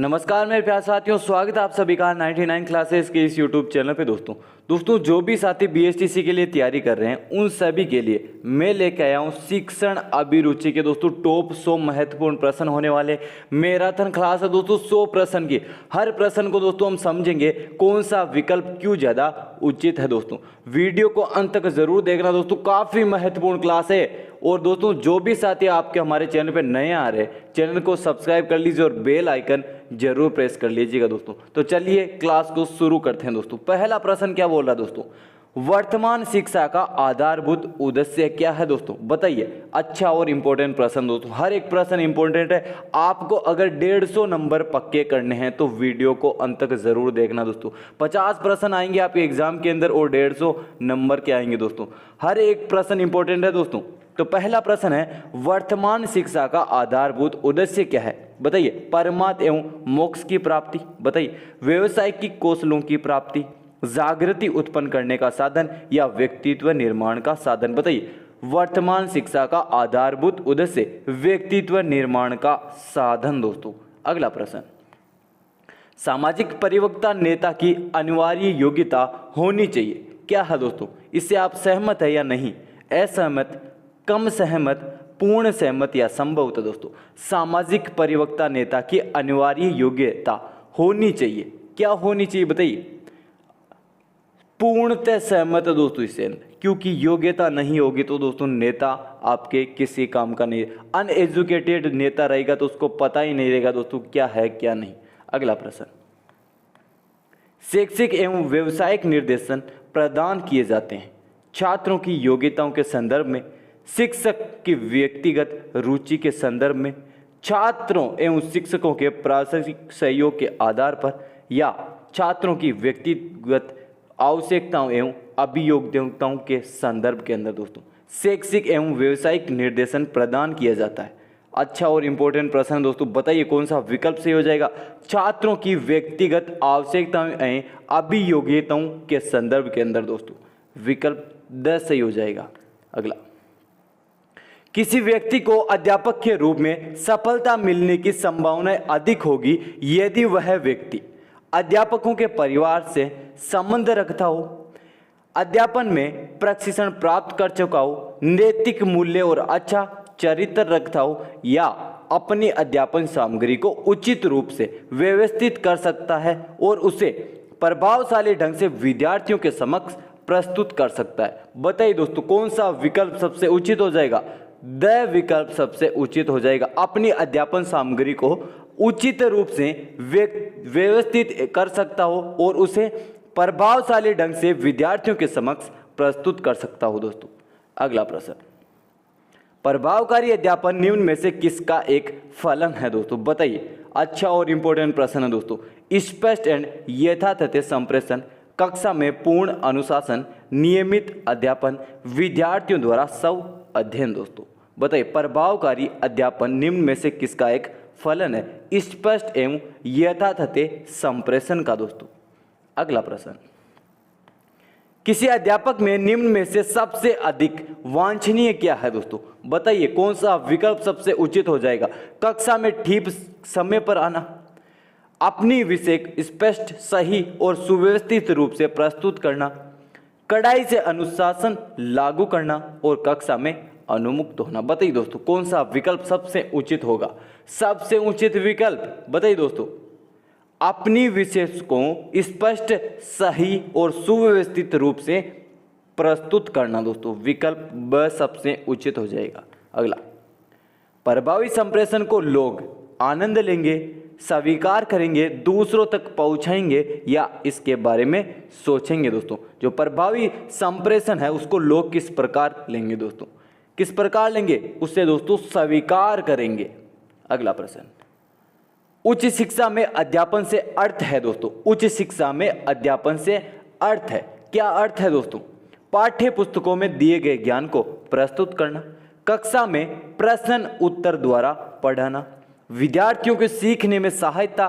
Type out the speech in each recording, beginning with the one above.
नमस्कार मेरे प्यारे साथियों, स्वागत है आप सभी का 99 क्लासेस के इस यूट्यूब चैनल पे। दोस्तों जो भी साथी बीएसटीसी के लिए तैयारी कर रहे हैं उन सभी के लिए मैं लेके आया हूँ शिक्षण अभिरुचि के दोस्तों टॉप 100 महत्वपूर्ण प्रश्न होने वाले मैराथन क्लास है दोस्तों। 100 प्रश्न की, हर प्रश्न को दोस्तों हम समझेंगे कौन सा विकल्प क्यों ज़्यादा उचित है। दोस्तों वीडियो को अंत तक जरूर देखना दोस्तों, काफ़ी महत्वपूर्ण क्लास है। और दोस्तों जो भी साथी आपके हमारे चैनल पे नए आ रहे हैं, चैनल को सब्सक्राइब कर लीजिए और बेल आइकन जरूर प्रेस कर लीजिएगा दोस्तों। तो चलिए क्लास को शुरू करते हैं दोस्तों। पहला प्रश्न क्या बोल रहा है दोस्तों, वर्तमान शिक्षा का आधारभूत उद्देश्य क्या है दोस्तों, बताइए। अच्छा और इम्पोर्टेंट प्रश्न दोस्तों, हर एक प्रश्न इंपॉर्टेंट है। आपको अगर 150 नंबर पक्के करने हैं तो वीडियो को अंत तक जरूर देखना दोस्तों। 50 प्रश्न आएंगे आपके एग्जाम के अंदर और 150 नंबर के आएंगे दोस्तों। हर एक प्रश्न इंपॉर्टेंट है दोस्तों। तो पहला प्रश्न है, वर्तमान शिक्षा का आधारभूत उद्देश्य क्या है, बताइए। परमार्थ एवं मोक्ष की प्राप्ति, बताइए। व्यवसायिक कौशलों की प्राप्ति, जागृति उत्पन्न करने का साधन या व्यक्तित्व निर्माण का साधन, बताइए। वर्तमान शिक्षा का आधारभूत उद्देश्य व्यक्तित्व निर्माण का साधन दोस्तों। अगला प्रश्न, सामाजिक परिवर्तन नेता की अनिवार्य योग्यता होनी चाहिए, क्या है दोस्तों। इससे आप सहमत है या नहीं, असहमत, कम सहमत, पूर्ण सहमत या संभवतः दोस्तों। सामाजिक परिवर्तन नेता की अनिवार्य योग्यता होनी चाहिए, क्या होनी चाहिए बताइए। पूर्णतः सहमत है दोस्तों इससे, क्योंकि योग्यता नहीं होगी तो दोस्तों नेता आपके किसी काम का नहीं। अनएजुकेटेड नेता रहेगा तो उसको पता ही नहीं रहेगा दोस्तों क्या है क्या नहीं। अगला प्रश्न, शैक्षिक एवं व्यावसायिक निर्देशन प्रदान किए जाते हैं छात्रों की योग्यताओं के संदर्भ में, शिक्षक की व्यक्तिगत रुचि के संदर्भ में, छात्रों एवं शिक्षकों के प्रासंगिक सहयोग के आधार पर, या छात्रों की व्यक्तिगत आवश्यकताओं एवं अभियोग्यताओं के संदर्भ के अंदर दोस्तों शैक्षिक एवं व्यावसायिक निर्देशन प्रदान किया जाता है। अच्छा और इम्पोर्टेंट प्रश्न दोस्तों, बताइए कौन सा विकल्प सही हो जाएगा। छात्रों की व्यक्तिगत आवश्यकताओं एवं अभियोग्यताओं के संदर्भ के अंदर दोस्तों विकल्प 10 सही हो जाएगा। अगला, किसी व्यक्ति को अध्यापक के रूप में सफलता मिलने की संभावना अधिक होगी यदि वह व्यक्ति अध्यापकों के परिवार से संबंध रखता हो, अध्यापन में प्रशिक्षण प्राप्त कर चुका हो, नैतिक मूल्य और अच्छा चरित्र रखता हो, या अपनी अध्यापन सामग्री को उचित रूप से व्यवस्थित कर सकता है और उसे प्रभावशाली ढंग से विद्यार्थियों के समक्ष प्रस्तुत कर सकता है। बताइए दोस्तों कौन सा विकल्प सबसे उचित हो जाएगा। द विकल्प सबसे उचित हो जाएगा। अपनी अध्यापन सामग्री को उचित रूप से व्यवस्थित कर सकता हो और उसे प्रभावशाली ढंग से विद्यार्थियों के समक्ष प्रस्तुत कर सकता हो दोस्तों। अगला प्रश्न, प्रभावकारी अध्यापन निम्न में से किसका एक फलन है दोस्तों, बताइए। अच्छा और इंपॉर्टेंट प्रश्न है दोस्तों। स्पष्ट एंड यथातथ्य संप्रेषण, कक्षा में पूर्ण अनुशासन, नियमित अध्यापन, विद्यार्थियों द्वारा स्व अध्ययन दोस्तों। बताइए प्रभावकारी अध्यापन निम्न में से किसका एक फलन है। स्पष्ट एवं यथातथ्य संप्रेषण का दोस्तों। अगला प्रश्न, किसी अध्यापक में निम्न में से सबसे अधिक वांछनीय क्या है दोस्तों, बताइए कौन सा विकल्प सबसे उचित हो जाएगा। कक्षा में ठीक समय पर आना, अपनी विषय स्पष्ट, सही और सुव्यवस्थित रूप से प्रस्तुत करना, कड़ाई से अनुशासन लागू करना और कक्षा में अनुमुक्त होना। बताइए दोस्तों कौन सा विकल्प सबसे उचित होगा। सबसे उचित विकल्प बताइए दोस्तों, अपनी विषय को स्पष्ट, सही और सुव्यवस्थित रूप से प्रस्तुत करना दोस्तों। विकल्प ब सबसे उचित हो जाएगा। अगला, प्रभावी संप्रेषण को लोग आनंद लेंगे, स्वीकार करेंगे, दूसरों तक पहुंचाएंगे या इसके बारे में सोचेंगे दोस्तों। जो प्रभावी संप्रेषण है उसको लोग किस प्रकार लेंगे दोस्तों, किस प्रकार लेंगे, उससे दोस्तों स्वीकार करेंगे। अगला प्रश्न, उच्च शिक्षा में अध्यापन से अर्थ है दोस्तों। उच्च शिक्षा में अध्यापन से अर्थ है, क्या अर्थ है दोस्तों। पाठ्य पुस्तकों में दिए गए ज्ञान को प्रस्तुत करना, कक्षा में प्रश्न उत्तर द्वारा पढ़ाना, विद्यार्थियों को सीखने में सहायता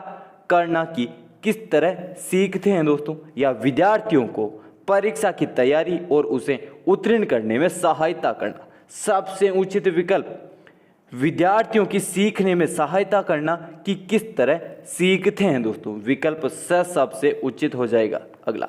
करना कि किस तरह सीखते हैं दोस्तों, या विद्यार्थियों को परीक्षा की तैयारी और उसे उत्तीर्ण करने में सहायता करना। सबसे उचित विकल्प विद्यार्थियों की सीखने में सहायता करना कि किस तरह सीखते हैं दोस्तों। विकल्प स सबसे उचित हो जाएगा। अगला,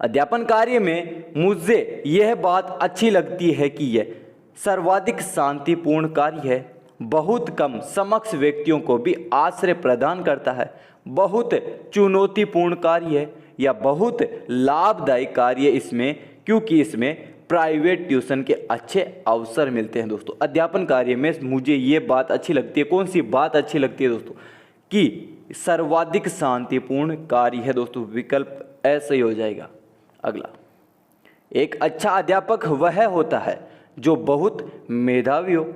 अध्यापन कार्य में मुझे यह बात अच्छी लगती है कि यह सर्वाधिक शांतिपूर्ण कार्य है, बहुत कम समक्ष व्यक्तियों को भी आश्रय प्रदान करता है, बहुत चुनौतीपूर्ण कार्य है या बहुत लाभदायक कार्य इसमें, क्योंकि इसमें प्राइवेट ट्यूशन के अच्छे अवसर मिलते हैं दोस्तों। अध्यापन कार्य में मुझे ये बात अच्छी लगती है। कौन सी बात अच्छी लगती है दोस्तों? कि सर्वाधिक शांतिपूर्ण कार्य है दोस्तों। विकल्प ऐसे ही हो जाएगा। अगला, एक अच्छा अध्यापक वह होता है जो बहुत मेधावी हो,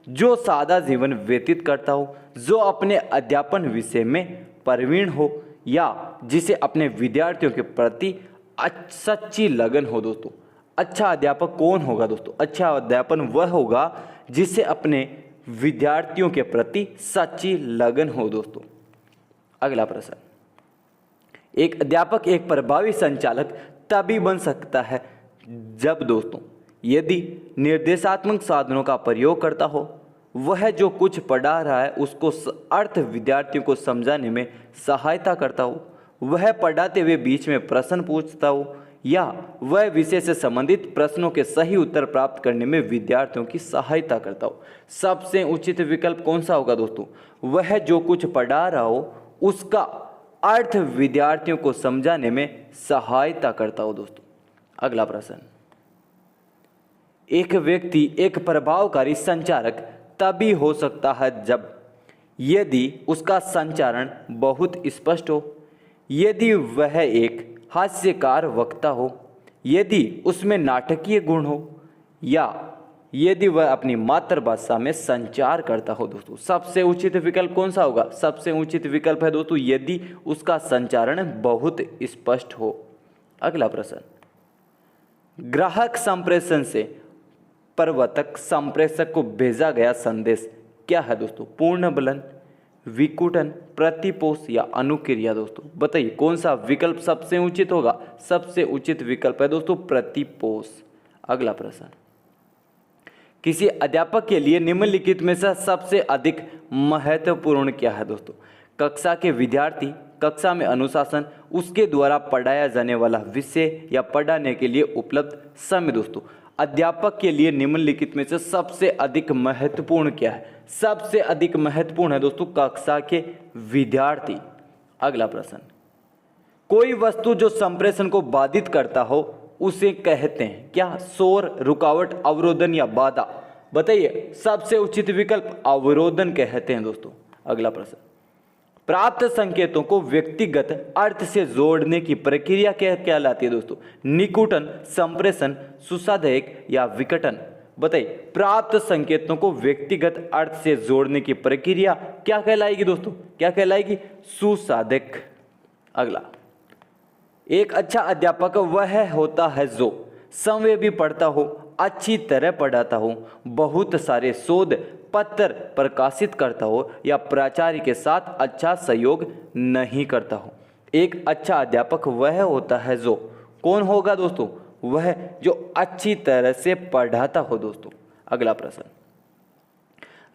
जो सादा जीवन व्यतीत करता हो, जो अपने अध्यापन विषय में प्रवीण हो या जिसे अपने विद्यार्थियों के प्रति सच्ची लगन हो दोस्तों। अच्छा अध्यापक कौन होगा दोस्तों? अच्छा अध्यापन वह होगा जिसे अपने विद्यार्थियों के प्रति सच्ची लगन हो दोस्तों। अगला प्रश्न, एक अध्यापक एक प्रभावी संचालक तभी बन सकता है जब दोस्तों यदि निर्देशात्मक साधनों का प्रयोग करता हो, वह जो कुछ पढ़ा रहा है उसको अर्थ विद्यार्थियों को समझाने में सहायता करता हो, वह पढ़ाते हुए बीच में प्रश्न पूछता हो या वह विषय से संबंधित प्रश्नों के सही उत्तर प्राप्त करने में विद्यार्थियों की सहायता करता हो। सबसे उचित विकल्प कौन सा होगा दोस्तों? वह जो कुछ पढ़ा रहा हो उसका अर्थ विद्यार्थियों को समझाने में सहायता करता हो दोस्तों। अगला प्रश्न, एक व्यक्ति एक प्रभावकारी संचारक तभी हो सकता है जब यदि उसका संचारण बहुत स्पष्ट हो, यदि वह एक हास्यकार वक्ता हो, यदि उसमें नाटकीय गुण हो या यदि वह अपनी मातृभाषा में संचार करता हो दोस्तों। सबसे उचित विकल्प कौन सा होगा? सबसे उचित विकल्प है दोस्तों यदि उसका संचारण बहुत स्पष्ट हो। अगला प्रश्न, ग्राहक संप्रेषण से प्रवर्तक संप्रेषक को भेजा गया संदेश क्या है दोस्तों? पूर्णबलन, विकुटन, प्रतिपोष या अनुक्रिया दोस्तों। बताइए कौन सा विकल्प सबसे उचित होगा? सबसे उचित विकल्प है दोस्तों प्रतिपोष। अगला प्रश्न, किसी अध्यापक के लिए निम्नलिखित में से सबसे अधिक महत्वपूर्ण क्या है दोस्तों? कक्षा के विद्यार्थी, कक्षा में अनुशासन, उसके द्वारा पढ़ाया जाने वाला विषय या पढ़ाने के लिए उपलब्ध समय दोस्तों। अध्यापक के लिए निम्नलिखित में से सबसे अधिक महत्वपूर्ण क्या है? सबसे अधिक महत्वपूर्ण है दोस्तों कक्षा के विद्यार्थी। अगला प्रश्न, कोई वस्तु जो संप्रेषण को बाधित करता हो उसे कहते हैं क्या? शोर, रुकावट, अवरोधन या बाधा। बताइए सबसे उचित विकल्प अवरोधन कहते हैं दोस्तों। अगला प्रश्न, प्राप्त संकेतों को व्यक्तिगत अर्थ से जोड़ने की प्रक्रिया क्या कहलाती है दोस्तों? निकूटन, संप्रेषण, सुसाधक या विकटन। बताइए प्राप्त संकेतों को व्यक्तिगत अर्थ से जोड़ने की प्रक्रिया क्या कहलाएगी दोस्तों? क्या कहलाएगी? सुसाधक। अगला, एक अच्छा अध्यापक वह होता है जो समय भी पढ़ता हो, अच्छी तरह पढ़ाता हो, बहुत सारे शोध पत्र प्रकाशित करता हो या प्राचार्य के साथ अच्छा सहयोग नहीं करता हो। एक अच्छा अध्यापक वह होता है जो कौन होगा दोस्तों? वह जो अच्छी तरह से पढ़ाता हो दोस्तों। अगला प्रश्न,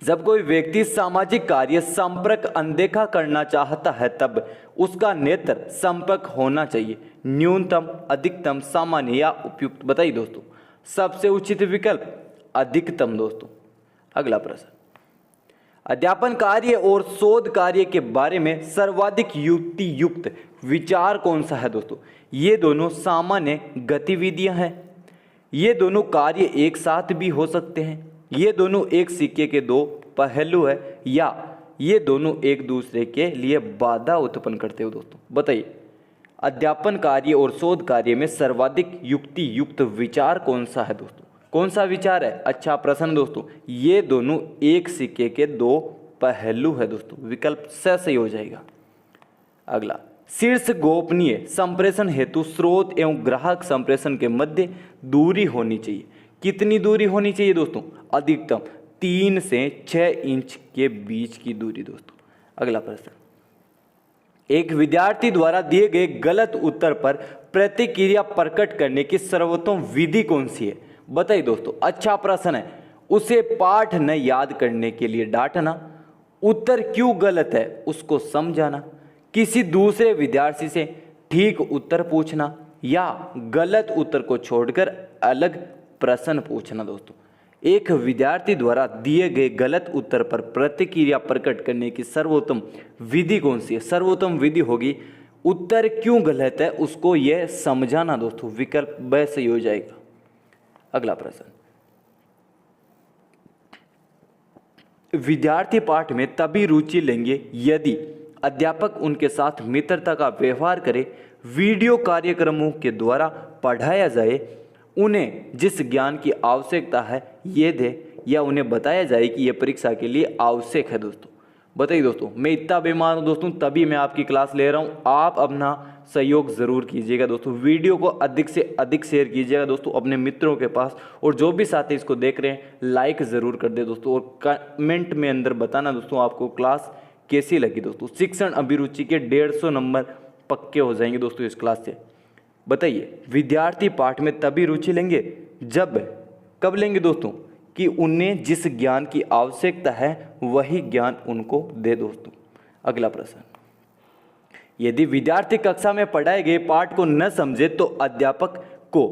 जब कोई व्यक्ति सामाजिक कार्य संपर्क अनदेखा करना चाहता है तब उसका नेत्र संपर्क होना चाहिए। न्यूनतम, अधिकतम, सामान्य या उपयुक्त। बताइए दोस्तों सबसे उचित विकल्प अधिकतम दोस्तों। अगला प्रश्न, अध्यापन कार्य और शोध कार्य के बारे में सर्वाधिक युक्ति युक्त विचार कौन सा है दोस्तों? ये दोनों सामान्य गतिविधियां हैं, ये दोनों कार्य एक साथ भी हो सकते हैं, ये दोनों एक सिक्के के दो पहलू है या ये दोनों एक दूसरे के लिए बाधा उत्पन्न करते हो दोस्तों। बताइए अध्यापन कार्य और शोध कार्य में सर्वाधिक युक्ति युक्त विचार कौन सा है दोस्तों? कौन सा विचार है? अच्छा प्रश्न दोस्तों, ये दोनों एक सिक्के के दो पहलू है दोस्तों। विकल्प सही हो जाएगा। अगला, शीर्ष गोपनीय संप्रेषण हेतु स्रोत एवं ग्राहक संप्रेषण के मध्य दूरी होनी चाहिए। कितनी दूरी होनी चाहिए दोस्तों? अधिकतम 3 से 6 इंच के बीच की दूरी दोस्तों। अगला प्रश्न, एक विद्यार्थी द्वारा दिए गए गलत उत्तर पर प्रतिक्रिया प्रकट करने की सर्वोत्तम विधि कौन सी है? बताइए दोस्तों। अच्छा प्रश्न है। उसे पाठ न याद करने के लिए डांटना, उत्तर क्यों गलत है उसको समझाना, किसी दूसरे विद्यार्थी से ठीक उत्तर पूछना या गलत उत्तर को छोड़कर अलग प्रश्न पूछना। दोस्तों, एक विद्यार्थी द्वारा दिए गए गलत उत्तर पर प्रतिक्रिया प्रकट करने की सर्वोत्तम विधि कौन सी है? सर्वोत्तम विधि होगी उत्तर क्यों गलत है उसको यह समझाना। दोस्तों, विकल्प ब सही हो जाएगा। अगला प्रश्न, विद्यार्थी पाठ में तभी रुचि लेंगे यदि अध्यापक उनके साथ मित्रता का व्यवहार करे, वीडियो कार्यक्रमों के द्वारा पढ़ाया जाए, उन्हें जिस ज्ञान की आवश्यकता है ये दे, या उन्हें बताया जाए कि यह परीक्षा के लिए आवश्यक है। दोस्तों बताइए दोस्तों, मैं इतना बीमार हूँ दोस्तों तभी मैं आपकी क्लास ले रहा हूँ, आप अपना सहयोग ज़रूर कीजिएगा। दोस्तों वीडियो को अधिक से अधिक शेयर कीजिएगा दोस्तों अपने मित्रों के पास, और जो भी साथी इसको देख रहे हैं लाइक ज़रूर कर दे दोस्तों, और कमेंट में अंदर बताना दोस्तों आपको क्लास कैसी लगी। दोस्तों शिक्षण अभिरुचि के 150 नंबर पक्के हो जाएंगे दोस्तों इस क्लास से। बताइए, विद्यार्थी पाठ में तभी रुचि लेंगे जब, कब लेंगे दोस्तों, कि उन्हें जिस ज्ञान की आवश्यकता है वही ज्ञान उनको दे। दोस्तों अगला प्रश्न, यदि विद्यार्थी कक्षा में पढ़ाए गए पाठ को न समझे तो अध्यापक को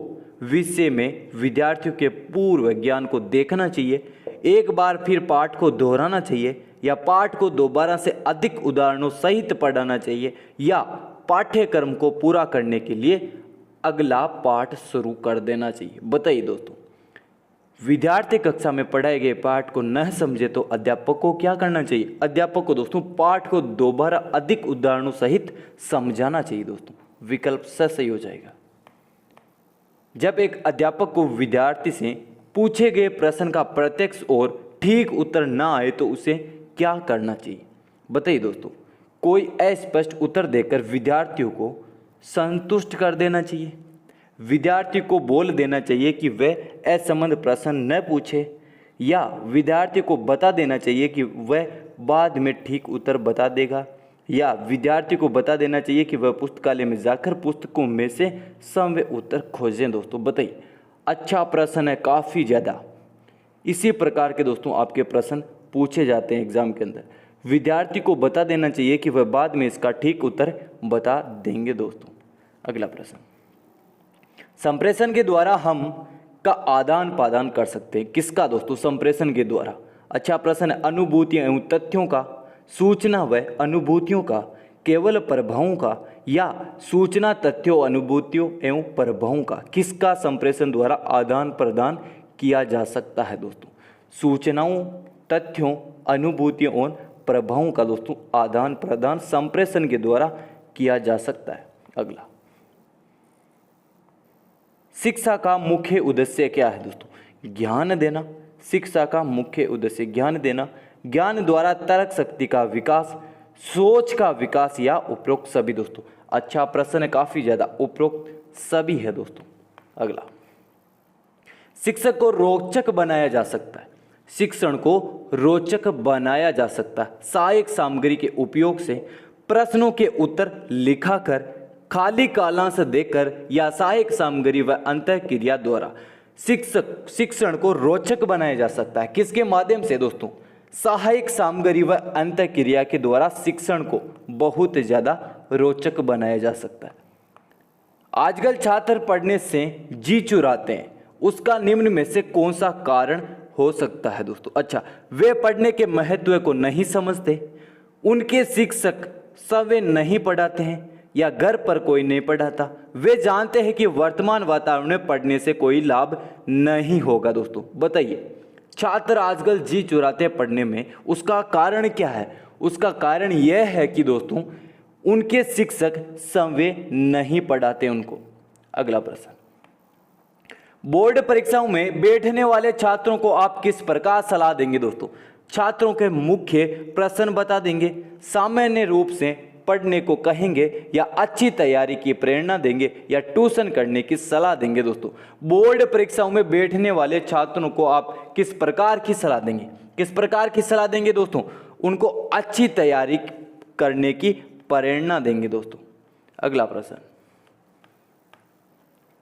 विषय में विद्यार्थियों के पूर्व ज्ञान को देखना चाहिए, एक बार फिर पाठ को दोहराना चाहिए, या पाठ को दोबारा से अधिक उदाहरणों सहित पढ़ाना चाहिए, या पाठ्यक्रम को पूरा करने के लिए अगला पाठ शुरू कर देना चाहिए। बताइए दोस्तों, विद्यार्थी कक्षा में पढ़ाए गए पाठ को न समझे तो अध्यापक को क्या करना चाहिए? अध्यापक को दोस्तों पाठ को दोबारा अधिक उदाहरणों सहित समझाना चाहिए। दोस्तों विकल्प सही हो जाएगा। जब एक अध्यापक को विद्यार्थी से पूछे गए प्रश्न का प्रत्यक्ष और ठीक उत्तर न आए तो उसे क्या करना चाहिए? बताइए दोस्तों, कोई अस्पष्ट उत्तर देकर विद्यार्थियों को संतुष्ट कर देना चाहिए, विद्यार्थी को बोल देना चाहिए कि वह असंबद्ध प्रश्न न पूछे, या विद्यार्थी को बता देना चाहिए कि वह बाद में ठीक उत्तर बता देगा, या विद्यार्थी को बता देना चाहिए कि वह पुस्तकालय में जाकर पुस्तकों में से सम उत्तर खोजें। दोस्तों बताइए, अच्छा प्रश्न है काफ़ी ज़्यादा, इसी प्रकार के दोस्तों आपके प्रश्न पूछे जाते हैं एग्जाम के अंदर। विद्यार्थी को बता देना चाहिए कि वह बाद में इसका ठीक उत्तर बता देंगे। दोस्तों अगला प्रश्न, संप्रेषण के द्वारा हम का आदान प्रदान कर सकते हैं, किसका दोस्तों? संप्रेषण के द्वारा। अच्छा प्रश्न है, अनुभूतियों एवं तथ्यों का, सूचना व अनुभूतियों का, केवल प्रभावों का, या सूचना तथ्यों अनुभूतियों एवं प्रभावों का, किसका संप्रेषण द्वारा आदान प्रदान किया जा सकता है? दोस्तों सूचनाओं, तथ्यों, अनुभूतियों और प्रभावों का दोस्तों आदान प्रदान संप्रेषण के द्वारा किया जा सकता है। अगला, शिक्षा का मुख्य उद्देश्य क्या है? दोस्तों ज्ञान देना। शिक्षा का मुख्य उद्देश्य ज्ञान देना, ज्ञान द्वारा तर्क शक्ति का विकास, सोच का विकास, या उपरोक्त सभी। दोस्तों अच्छा प्रश्न है काफ़ी ज़्यादा, उपरोक्त सभी है। दोस्तों अगला, शिक्षक को रोचक बनाया जा सकता है, शिक्षण को रोचक बनाया जा सकता है सहायक सामग्री के उपयोग से, प्रश्नों के उत्तर लिखा कर, खाली कालांश देकर, या सहायक सामग्री व अंतःक्रिया द्वारा। शिक्षण को रोचक बनाया जा सकता है किसके माध्यम से? दोस्तों सहायक सामग्री व अंतःक्रिया के द्वारा शिक्षण को बहुत ज़्यादा रोचक बनाया जा सकता है। आजकल छात्र पढ़ने से जी चुराते हैं, उसका निम्न में से कौन सा कारण हो सकता है? दोस्तों अच्छा, वे पढ़ने के महत्व को नहीं समझते, उनके शिक्षक समय नहीं पढ़ाते हैं, या घर पर कोई नहीं पढ़ाता, वे जानते हैं कि वर्तमान वातावरण में पढ़ने से कोई लाभ नहीं होगा। दोस्तों बताइए, छात्र आजकल जी चुराते हैं पढ़ने में, उसका कारण क्या है? उसका कारण यह है कि दोस्तों उनके शिक्षक समय नहीं पढ़ाते उनको। अगला प्रश्न, बोर्ड परीक्षाओं में बैठने वाले छात्रों को आप किस प्रकार सलाह देंगे? दोस्तों छात्रों के मुख्य प्रश्न बता देंगे, सामान्य रूप से पढ़ने को कहेंगे, या अच्छी तैयारी की प्रेरणा देंगे, या ट्यूशन करने की सलाह देंगे? दोस्तों बोर्ड परीक्षाओं में बैठने वाले छात्रों को आप किस प्रकार की सलाह देंगे? किस प्रकार की सलाह देंगे? दोस्तों उनको अच्छी तैयारी करने की प्रेरणा देंगे। दोस्तों अगला प्रश्न,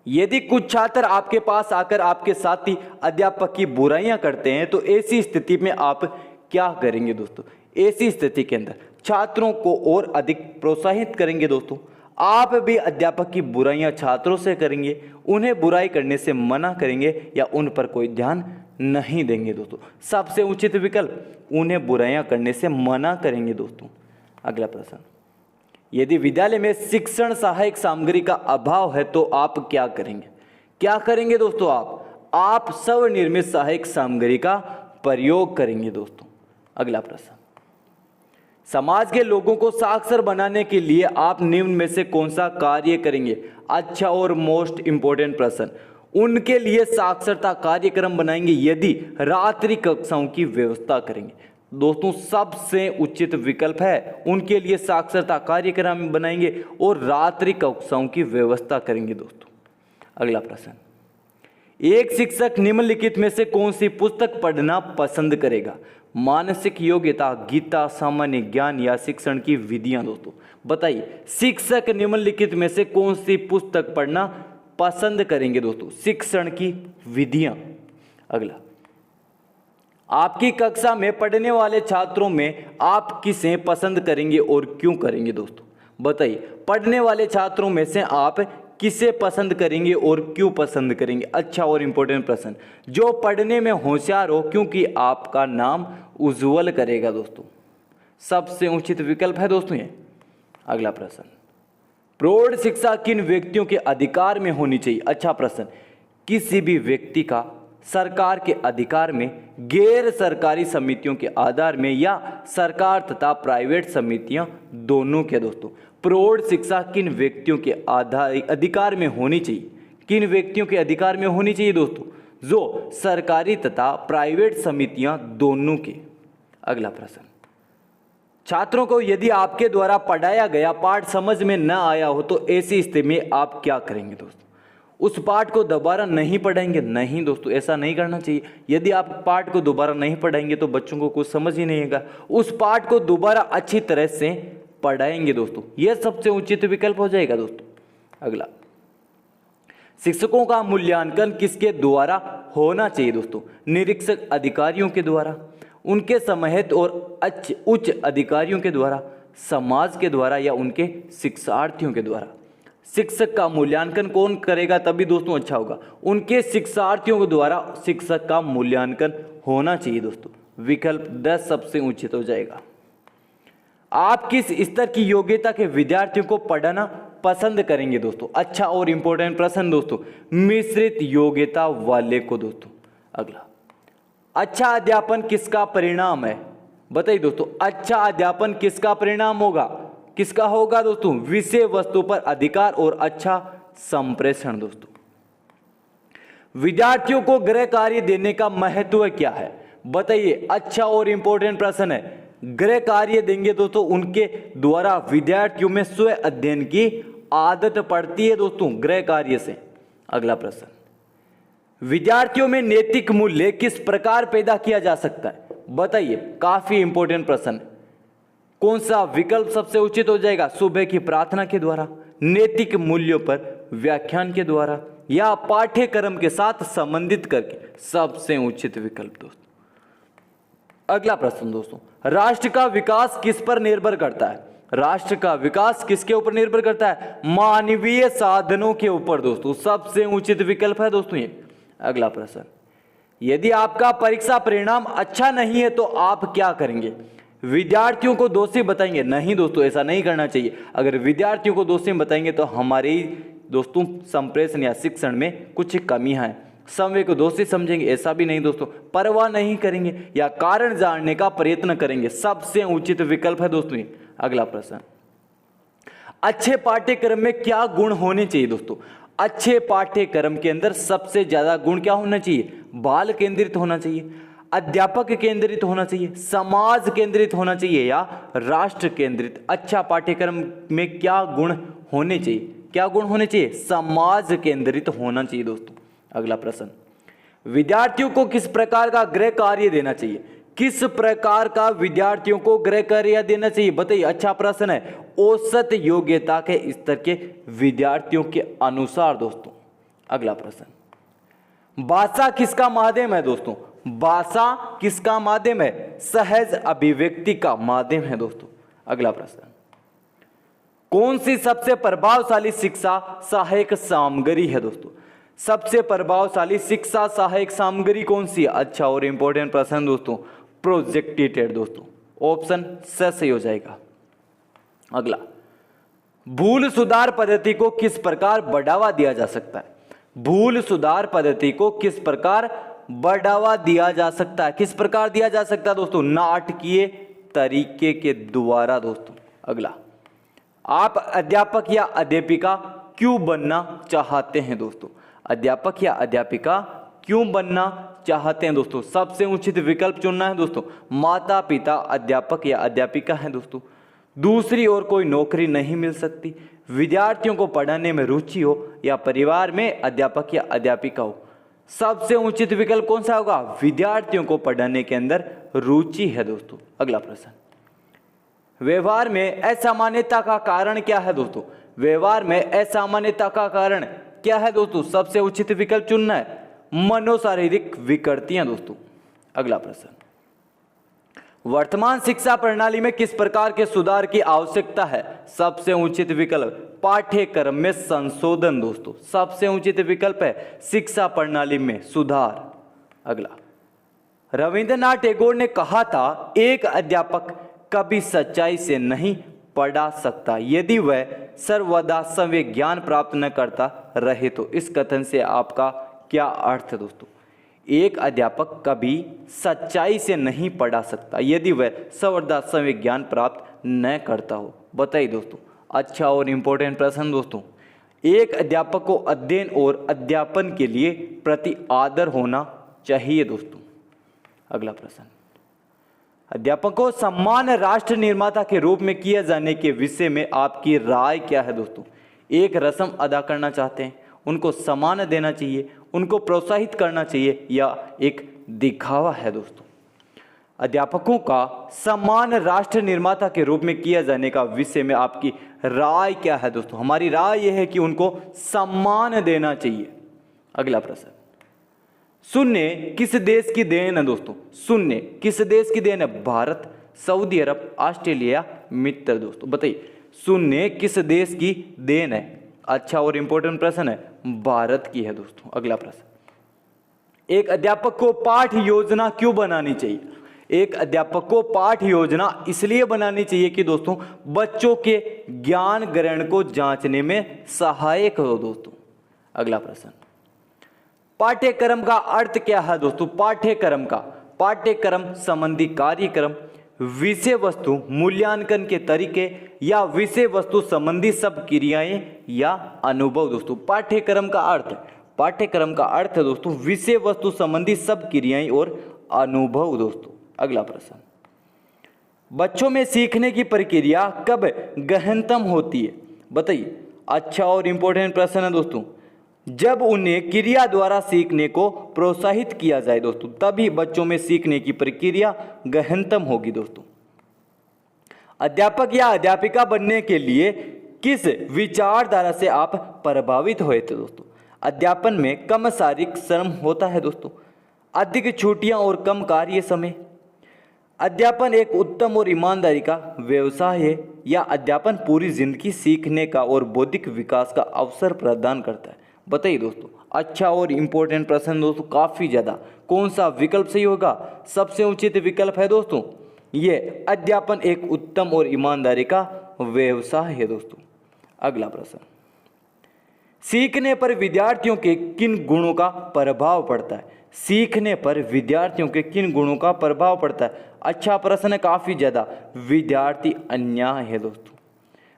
यदि कुछ छात्र आपके पास आकर आपके साथी अध्यापक की बुराइयां करते हैं तो ऐसी स्थिति में आप क्या करेंगे दोस्तों? ऐसी स्थिति के अंदर छात्रों को और अधिक प्रोत्साहित करेंगे दोस्तों। आप भी अध्यापक की बुराइयां छात्रों से करेंगे, उन्हें बुराई करने से मना करेंगे या उन पर कोई ध्यान नहीं देंगे दोस्तों? सबसे उचित विकल्प उन्हें बुराइयां करने से मना करेंगे दोस्तों। अगला प्रश्न, यदि विद्यालय में शिक्षण सहायक सामग्री का अभाव है तो आप क्या करेंगे? क्या करेंगे दोस्तों? आप स्वनिर्मित सहायक सामग्री का प्रयोग करेंगे दोस्तों। अगला प्रश्न, समाज के लोगों को साक्षर बनाने के लिए आप निम्न में से कौन सा कार्य करेंगे? अच्छा और मोस्ट इंपोर्टेंट प्रश्न, उनके लिए साक्षरता कार्यक्रम बनाएंगे यदि रात्रि कक्षाओं की व्यवस्था करेंगे। दोस्तों सबसे उचित विकल्प है उनके लिए साक्षरता कार्यक्रम बनाएंगे और रात्रि कक्षाओं की व्यवस्था करेंगे दोस्तों। अगला प्रश्न, एक शिक्षक निम्नलिखित में से कौन सी पुस्तक पढ़ना पसंद करेगा? मानसिक योग्यता, गीता, सामान्य ज्ञान या शिक्षण की विधियां। दोस्तों बताइए, शिक्षक निम्नलिखित में से कौन सी पुस्तक पढ़ना पसंद करेंगे दोस्तों? शिक्षण की विधियां। अगला, आपकी कक्षा में पढ़ने वाले छात्रों में आप किसे पसंद करेंगे और क्यों करेंगे दोस्तों? बताइए, पढ़ने वाले छात्रों में से आप किसे पसंद करेंगे और क्यों पसंद करेंगे? अच्छा और इंपॉर्टेंट प्रश्न, जो पढ़ने में होशियार हो, क्योंकि आपका नाम उज्जवल करेगा दोस्तों। सबसे उचित विकल्प है दोस्तों ये। अगला प्रश्न, प्रौढ़ शिक्षा किन व्यक्तियों के अधिकार में होनी चाहिए? अच्छा प्रश्न, किसी भी व्यक्ति का सरकार के अधिकार में, गैर सरकारी समितियों के आधार में या सरकार तथा प्राइवेट समितियां दोनों के दोस्तों। प्रौढ़ शिक्षा किन व्यक्तियों के अधिकार में होनी चाहिए? किन व्यक्तियों के अधिकार में होनी चाहिए दोस्तों? जो सरकारी तथा प्राइवेट समितियां दोनों के। अगला प्रश्न, छात्रों को यदि आपके द्वारा पढ़ाया गया पाठ समझ में न आया हो तो ऐसी स्थिति में आप क्या करेंगे दोस्तों? उस पाठ को दोबारा नहीं पढ़ाएंगे? नहीं दोस्तों, ऐसा नहीं करना चाहिए। यदि आप पाठ को दोबारा नहीं पढ़ाएंगे तो बच्चों को कुछ समझ ही नहीं आएगा। उस पाठ को दोबारा अच्छी तरह से पढ़ाएंगे दोस्तों, यह सबसे उचित विकल्प हो जाएगा दोस्तों। अगला, शिक्षकों का मूल्यांकन किसके द्वारा होना चाहिए दोस्तों? निरीक्षक अधिकारियों के द्वारा, उनके समहित और उच्च अधिकारियों के द्वारा, समाज के द्वारा या उनके शिक्षार्थियों के द्वारा? शिक्षक का मूल्यांकन कौन करेगा तभी दोस्तों अच्छा होगा? उनके शिक्षार्थियों के द्वारा शिक्षक का मूल्यांकन होना चाहिए दोस्तों। विकल्प 10 सबसे उचित हो जाएगा। आप किस स्तर की योग्यता के विद्यार्थियों को पढ़ाना पसंद करेंगे दोस्तों? अच्छा और इंपॉर्टेंट प्रश्न दोस्तों, मिश्रित योग्यता वाले को दोस्तों। अगला, अच्छा अध्यापन किसका परिणाम है? बताइए दोस्तों, अच्छा अध्यापन किसका परिणाम होगा? किसका होगा दोस्तों? विषय वस्तु पर अधिकार और अच्छा संप्रेषण दोस्तों। विद्यार्थियों को गृह कार्य देने का महत्व क्या है? बताइए, अच्छा और इंपॉर्टेंट प्रश्न है। गृह कार्य देंगे दोस्तों, उनके द्वारा विद्यार्थियों में स्व अध्ययन की आदत पड़ती है दोस्तों गृह कार्य से। अगला प्रश्न, विद्यार्थियों में नैतिक मूल्य किस प्रकार पैदा किया जा सकता है? बताइए, काफी इंपॉर्टेंट प्रश्न। कौन सा विकल्प सबसे उचित हो जाएगा? सुबह की प्रार्थना के द्वारा, नैतिक मूल्यों पर व्याख्यान के द्वारा या पाठ्यक्रम के साथ संबंधित करके? सबसे उचित विकल्प दोस्तों। अगला प्रश्न दोस्तों, राष्ट्र का विकास किस पर निर्भर करता है? राष्ट्र का विकास किसके ऊपर निर्भर करता है? मानवीय साधनों के ऊपर दोस्तों। सबसे उचित विकल्प है दोस्तों ये। अगला प्रश्न, यदि आपका परीक्षा परिणाम अच्छा नहीं है तो आप क्या करेंगे? विद्यार्थियों को दोषी बताएंगे? नहीं दोस्तों, ऐसा नहीं करना चाहिए। अगर विद्यार्थियों को दोषी बताएंगे तो हमारे दोस्तों संप्रेषण या शिक्षण में कुछ कमियां हैं। समय को दोषी समझेंगे? ऐसा भी नहीं दोस्तों। परवाह नहीं करेंगे या कारण जानने का प्रयत्न करेंगे? सबसे उचित विकल्प है दोस्तों ये। अगला प्रश्न, अच्छे पाठ्यक्रम में क्या गुण होने चाहिए दोस्तों? अच्छे पाठ्यक्रम के अंदर सबसे ज्यादा गुण क्या होना चाहिए? बाल केंद्रित होना चाहिए, अध्यापक केंद्रित होना चाहिए, समाज केंद्रित होना चाहिए या राष्ट्र केंद्रित? अच्छा पाठ्यक्रम में क्या गुण होने चाहिए? क्या गुण होने चाहिए? समाज केंद्रित होना चाहिए दोस्तों। अगला प्रश्न, विद्यार्थियों को किस प्रकार का गृह कार्य देना चाहिए? किस प्रकार का विद्यार्थियों को गृह कार्य देना चाहिए? बताइए, अच्छा प्रश्न है। औसत योग्यता के स्तर के विद्यार्थियों के अनुसार दोस्तों। अगला प्रश्न, भाषा किसका माध्यम है दोस्तों? भाषा किसका माध्यम है? सहज अभिव्यक्ति का माध्यम है दोस्तों। अगला प्रश्न, कौन सी सबसे प्रभावशाली शिक्षा सहायक सामग्री है दोस्तों? सबसे प्रभावशाली शिक्षा सहायक सामग्री कौन सी है? अच्छा और इंपॉर्टेंट प्रश्न दोस्तों, प्रोजेक्टेड दोस्तों, ऑप्शन स सही हो जाएगा। अगला, भूल सुधार पद्धति को किस प्रकार बढ़ावा दिया जा सकता है? भूल सुधार पद्धति को किस प्रकार बढ़ावा दिया जा सकता है? किस प्रकार दिया जा सकता है दोस्तों? नाटकीय तरीके के द्वारा दोस्तों। अगला, आप अध्यापक या अध्यापिका क्यों बनना चाहते हैं दोस्तों? अध्यापक या अध्यापिका क्यों बनना चाहते हैं दोस्तों? सबसे उचित विकल्प चुनना है दोस्तों। माता पिता अध्यापक या अध्यापिका हैं दोस्तों, दूसरी ओर कोई नौकरी नहीं मिल सकती, विद्यार्थियों को पढ़ाने में रुचि हो, या परिवार में अध्यापक या अध्यापिका हो। सबसे उचित विकल्प कौन सा होगा? विद्यार्थियों को पढ़ाने के अंदर रुचि है दोस्तों। अगला प्रश्न, व्यवहार में असामान्यता का कारण क्या है दोस्तों? व्यवहार में असामान्यता का कारण क्या है दोस्तों? सबसे उचित विकल्प चुनना है, मनोशारीरिक विकृतियां दोस्तों। अगला प्रश्न, वर्तमान शिक्षा प्रणाली में किस प्रकार के सुधार की आवश्यकता है? सबसे उचित विकल्प पाठ्यक्रम में संशोधन दोस्तों। सबसे उचित विकल्प है शिक्षा प्रणाली में सुधार। अगला, रविंद्रनाथ टैगोर ने कहा था, एक अध्यापक कभी सच्चाई से नहीं पढ़ा सकता यदि वह सर्वदा समय ज्ञान प्राप्त न करता रहे तो। इस कथन से आपका क्या अर्थ है दोस्तों? एक अध्यापक कभी सच्चाई से नहीं पढ़ा सकता यदि वह सर्वदा समय ज्ञान प्राप्त न करता हो। बताइए दोस्तों। अच्छा और इम्पोर्टेंट प्रश्न दोस्तों, एक अध्यापक को अध्ययन और अध्यापन के लिए प्रति आदर होना चाहिए दोस्तों। अगला प्रश्न, अध्यापक को सम्मान राष्ट्र निर्माता के रूप में किया जाने के विषय में आपकी राय क्या है दोस्तों? एक रस्म अदा करना चाहते हैं, उनको सम्मान देना चाहिए, उनको प्रोत्साहित करना चाहिए, या एक दिखावा है दोस्तों? अध्यापकों का सम्मान राष्ट्र निर्माता के रूप में किया जाने का विषय में आपकी राय क्या है दोस्तों? हमारी राय यह है कि उनको सम्मान देना चाहिए। अगला प्रश्न, शून्य किस देश की देन है दोस्तों? शून्य किस देश की देन है? भारत, सऊदी अरब, ऑस्ट्रेलिया, मित्र दोस्तों। बताइए, शून्य किस देश की देन है? अच्छा और इंपॉर्टेंट प्रश्न है, भारत की है दोस्तों। अगला प्रश्न, एक अध्यापक को पाठ योजना क्यों बनानी चाहिए? एक अध्यापक को पाठ योजना इसलिए बनानी चाहिए कि दोस्तों बच्चों के ज्ञान ग्रहण को जांचने में सहायक हो दोस्तों। अगला प्रश्न, पाठ्यक्रम का अर्थ क्या है दोस्तों? पाठ्यक्रम संबंधी कार्यक्रम, विषय वस्तु मूल्यांकन के तरीके, या विषय वस्तु संबंधी सब क्रियाएं या अनुभव दोस्तों। पाठ्यक्रम का अर्थ है दोस्तों विषय वस्तु संबंधी सब क्रियाएं और अनुभव दोस्तों। अगला प्रश्न, बच्चों में सीखने की प्रक्रिया कब गहनतम होती है? बताइए। अच्छा और इंपॉर्टेंट प्रश्न है दोस्तों, जब उन्हें क्रिया द्वारा सीखने को प्रोत्साहित किया जाए दोस्तों, तभी बच्चों में सीखने की प्रक्रिया गहनतम होगी दोस्तों। अध्यापक या अध्यापिका बनने के लिए किस विचारधारा से आप प्रभावित हुए थे दोस्तों? अध्यापन में कम शारीरिक श्रम होता है दोस्तों, अधिक छुट्टियां और कम कार्य समय, अध्यापन एक उत्तम और ईमानदारी का व्यवसाय है, या अध्यापन पूरी जिंदगी सीखने का और बौद्धिक विकास का अवसर प्रदान करता है? बताइए दोस्तों। अच्छा और इम्पोर्टेंट प्रश्न दोस्तों, काफ़ी ज़्यादा। कौन सा विकल्प सही होगा? सबसे उचित विकल्प है दोस्तों ये, अध्यापन एक उत्तम और ईमानदारी का व्यवसाय है दोस्तों। अगला प्रश्न, सीखने पर विद्यार्थियों के किन गुणों का प्रभाव पड़ता है? सीखने पर विद्यार्थियों के किन गुणों का प्रभाव पड़ता है? अच्छा प्रश्न है, काफ़ी ज़्यादा। विद्यार्थी अन्याय है दोस्तों,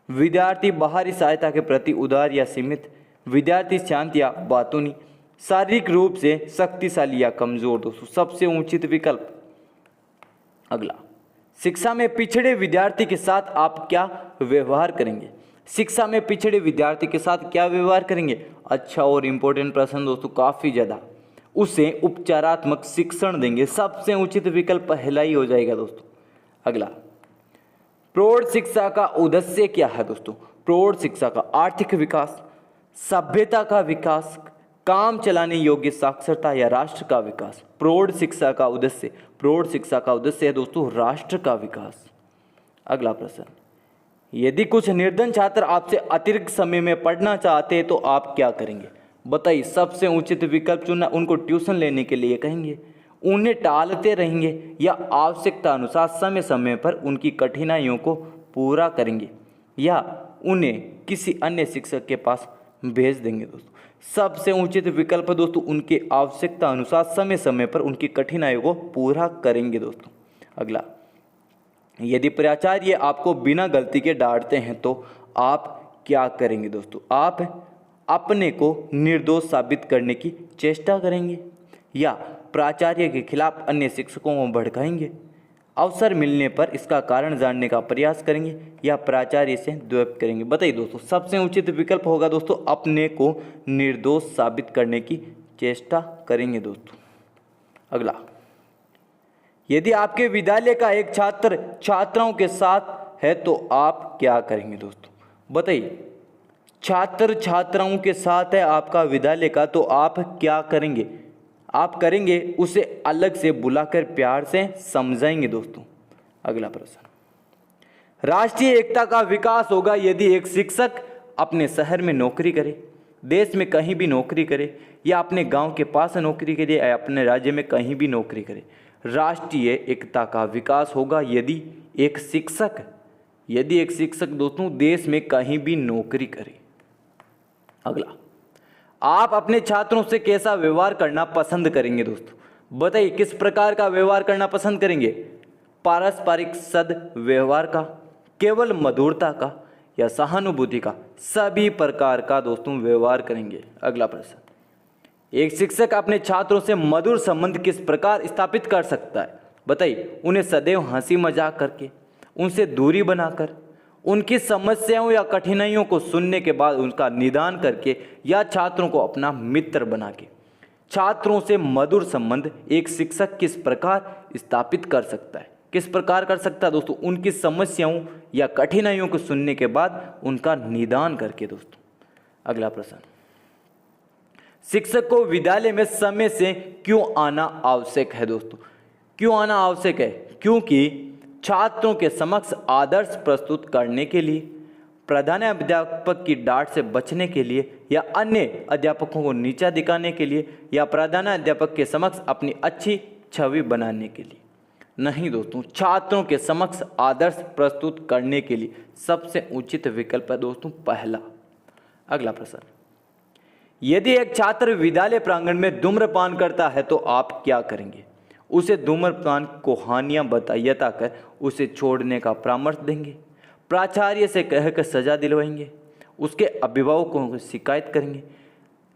विद्यार्थी बाहरी सहायता के प्रति उदार या सीमित, विद्यार्थी शांत या बातूनी, शारीरिक रूप से शक्तिशाली या कमजोर दोस्तों। सबसे उचित विकल्प। अगला, शिक्षा में पिछड़े विद्यार्थी के साथ आप क्या व्यवहार करेंगे? शिक्षा में पिछड़े विद्यार्थी के साथ क्या व्यवहार करेंगे? अच्छा और इम्पोर्टेंट प्रश्न दोस्तों, काफ़ी ज़्यादा। उसे उपचारात्मक शिक्षण देंगे। सबसे उचित विकल्प पहला ही हो जाएगा दोस्तों। अगला, प्रौढ़ शिक्षा का उद्देश्य क्या है दोस्तों? प्रौढ़ शिक्षा का आर्थिक विकास, सभ्यता का विकास, काम चलाने योग्य साक्षरता या राष्ट्र का विकास। प्रौढ़ शिक्षा का उद्देश्य है दोस्तों राष्ट्र का विकास। अगला प्रश्न, यदि कुछ निर्धन छात्र आपसे अतिरिक्त समय में पढ़ना चाहते हैं तो आप क्या करेंगे? बताइए। सबसे उचित विकल्प चुनना। उनको ट्यूशन लेने के लिए कहेंगे, उन्हें टालते रहेंगे, या आवश्यकता अनुसार समय समय पर उनकी कठिनाइयों को पूरा करेंगे, या उन्हें किसी अन्य शिक्षक के पास भेज देंगे। दोस्तों सबसे उचित विकल्प दोस्तों उनके आवश्यकता अनुसार समय समय पर उनकी कठिनाइयों को पूरा करेंगे। दोस्तों अगला, यदि प्राचार्य आपको बिना गलती के डांटते हैं तो आप क्या करेंगे? दोस्तों आप अपने को निर्दोष साबित करने की चेष्टा करेंगे, या प्राचार्य के खिलाफ अन्य शिक्षकों को भड़काएंगे, अवसर मिलने पर इसका कारण जानने का प्रयास करेंगे, या प्राचार्य से द्वैत करेंगे? बताइए दोस्तों। सबसे उचित विकल्प होगा दोस्तों अपने को निर्दोष साबित करने की चेष्टा करेंगे। दोस्तों अगला, यदि आपके विद्यालय का एक छात्र छात्राओं के साथ है तो आप क्या करेंगे? दोस्तों बताइए। छात्र छात्राओं के साथ है आपका विद्यालय का तो आप क्या करेंगे? आप करेंगे उसे अलग से बुलाकर प्यार से समझाएंगे। दोस्तों अगला प्रश्न, राष्ट्रीय एकता का विकास होगा यदि एक शिक्षक अपने शहर में नौकरी करे, देश में कहीं भी नौकरी करे, या अपने गांव के पास नौकरी करे, या अपने राज्य में कहीं भी नौकरी करे। राष्ट्रीय एकता का विकास होगा यदि एक शिक्षक दोस्तों देश में कहीं भी नौकरी करे। अगला, आप अपने छात्रों से कैसा व्यवहार करना पसंद करेंगे? दोस्तों बताइए। किस प्रकार का व्यवहार करना पसंद करेंगे? पारस्परिक सद्व्यवहार का, केवल मधुरता का, या सहानुभूति का? सभी प्रकार का दोस्तों व्यवहार करेंगे। अगला प्रश्न, एक शिक्षक अपने छात्रों से मधुर संबंध किस प्रकार स्थापित कर सकता है? बताइए। उन्हें सदैव हंसी मजाक करके, उनसे दूरी बनाकर, उनकी समस्याओं या कठिनाइयों को सुनने के बाद उनका निदान करके, या छात्रों को अपना मित्र बना के। छात्रों से मधुर संबंध एक शिक्षक किस प्रकार स्थापित कर सकता है? किस प्रकार कर सकता है दोस्तों? उनकी समस्याओं या कठिनाइयों को सुनने के बाद उनका निदान करके। दोस्तों अगला प्रश्न, शिक्षक को विद्यालय में समय से क्यों आना आवश्यक है? दोस्तों क्यों आना आवश्यक है? क्योंकि छात्रों के समक्ष आदर्श प्रस्तुत करने के लिए, प्रधानाध्यापक की डांट से बचने के लिए, या अन्य अध्यापकों को नीचा दिखाने के लिए, या प्रधानाध्यापक के समक्ष अपनी अच्छी छवि बनाने के लिए? नहीं दोस्तों, छात्रों के समक्ष आदर्श प्रस्तुत करने के लिए सबसे उचित विकल्प है दोस्तों पहला। अगला प्रश्न, यदि एक छात्र विद्यालय प्रांगण में धूम्रपान करता है तो आप क्या करेंगे? उसे धूम्रपान को हानियां बताकर उसे छोड़ने का परामर्श देंगे, प्राचार्य से कहकर सजा दिलवाएंगे, उसके अभिभावकों को शिकायत करेंगे,